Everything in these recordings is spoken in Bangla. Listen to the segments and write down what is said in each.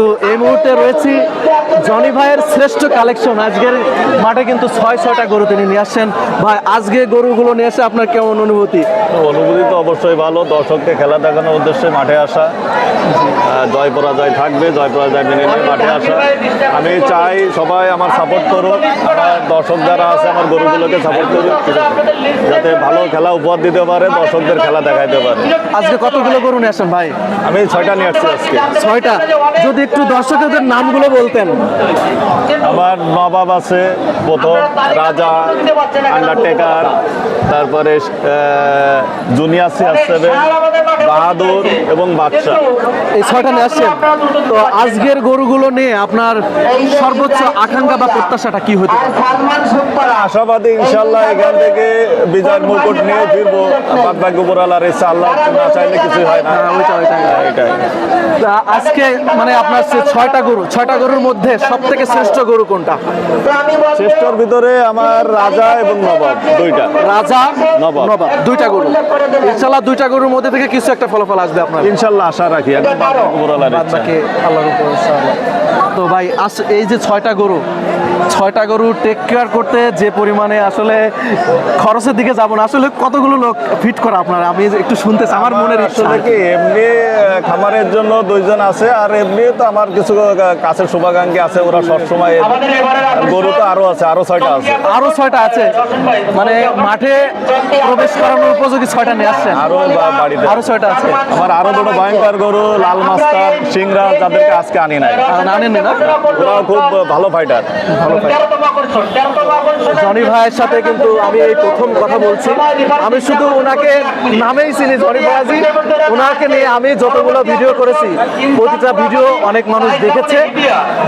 তো এই মুহূর্তে রয়েছি জনি ভাইয়ের শ্রেষ্ঠ কালেকশন। আজকের মাঠে কিন্তু ছয়টা গরু তিনি নিয়ে আসছেন। ভাই, আজকে গরুগুলো নিয়ে এসে আপনার কেমন অনুভূতি? অনুভূতি তো অবশ্যই ভালো। দর্শককে খেলা দেখানোর উদ্দেশ্যে মাঠে আসা, জয় পরাজয় থাকবে, জয় পরাজয় মেনে নিয়ে মাঠে আসা। আমি চাই সবাই আমার সাপোর্ট করুক, আমার দর্শক যারা আছে আমার গরুগুলোকে সাপোর্ট করুক, যাতে ভালো খেলা উপহার দিতে পারে, দর্শকদের খেলা দেখাইতে পারে। আজকে কতগুলো গরু নিয়ে আসেন ভাই? আমি 6টা নিয়ে আসছি আজকে। 6টা। যদি একটু দর্শকদের নামগুলো বলতেন। আমার নবাব আছে প্রথম, রাজা, আন্ডারটেকার, তারপরে জুনিয়র CR7, বাহাদুর এবং বাদশা। এই 6টা নিয়ে আসছেন। তো আজকের গরুগুলো নিয়ে আপনার সর্বোচ্চ আকাঙ্ক্ষা বা প্রত্যাশাটা কি হতে পারে? আশাবাদী ইনশাল্লাহ এখান থেকে বিজয়ের মুকুট নিয়ে ফিরবো। বাদ বাকি উপরওয়ালার ইচ্ছা, আল্লাহ না চাইলে কিছুই হয় না। এটাই। তা আজকে মানে আপনার 6টা গরুর মধ্যে সব থেকে শ্রেষ্ঠ গরু কোনটা? শ্রেষ্ঠর ভিতরে আমার রাজা এবং নবাব, দুইটা। রাজা, নবাব, 2টা গরু। ইনশাআল্লাহ 2টা গরুর মধ্যে থেকে কিছু একটা ফলাফল আসবে আপনার। ইনশাল্লাহ আশা রাখি, এখন বাদ বাকি উপরওয়ালার ইচ্ছা। বাকি আল্লাহর উপর ইনশাআল্লাহ। তো ভাই, এই যে 6টা গরু টেক কেয়ার করতে যে পরিমাণে আসলে খরচের দিকে যাব না, আসলে কতগুলো লোক ফিট করা আপনারা? আমি একটু শুনতে চাই, আমার মনের ইচ্ছা। আসলে কি, এমনি খামারের জন্য 2 জন আছে, আর এমনি তো আমার কিছু কাছের শুভাকাঙ্ক্ষী আছে, ওরা সবসময়। গরু তো আরো আছে, আরো 6টা আছে। আরো 6টা আছে, মানে মাঠে প্রবেশ করানোর উপযোগী 6টা নিয়ে আসছেন? আরো বাড়িতে আরো 6টা আছে। আমার আরো দুটো ভয়ঙ্কর গরু, লাল মাস্টার, সিংরা, যাদেরকে আজকে আনি নাই। আনেননি না? ওরাও খুব ভালো ফাইটার। জনি ভাইয়ের সাথে কিন্তু আমি এই প্রথম কথা বলছি। আমি শুধু ওনাকে নামেই চিনি, জনি ভাইয়াজি। ওনাকে নিয়ে আমি যতগুলো ভিডিও করেছি, প্রতিটা ভিডিও অনেক মানুষ দেখেছে,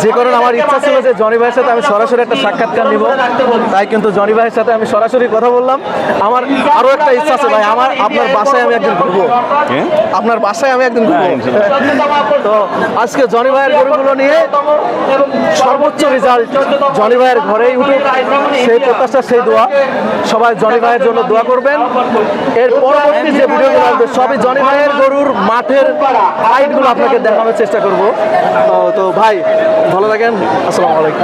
যে কারণে আমার ইচ্ছা ছিল যে জনি ভাইয়ের সাথে আমি সরাসরি একটা সাক্ষাৎকার নিব। তাই কিন্তু জনি ভাইয়ের সাথে আমি সরাসরি কথা বললাম। আমার আরো একটা ইচ্ছা আছে ভাই, আপনার বাসায় আমি একদিন ঘুরবো। আপনার বাসায় আমি একদিন ঘুরবো। তো আজকে জনি ভাইয়ের গরুগুলো নিয়ে সর্বোচ্চ রেজাল্ট জনি ভাইয়ের ঘরেই উঠুক, সেই প্রত্যাশা, সেই দোয়া। সবাই জনি ভাইয়ের জন্য দোয়া করবেন। এর পরবর্তী যে ভিডিওগুলো আসবে সবই জনি ভাইয়ের গরুর মাঠের হাইটগুলো আপনাকে দেখানোর চেষ্টা করব। তো ভাই, ভালো থাকেন। আসসালামু আলাইকুম।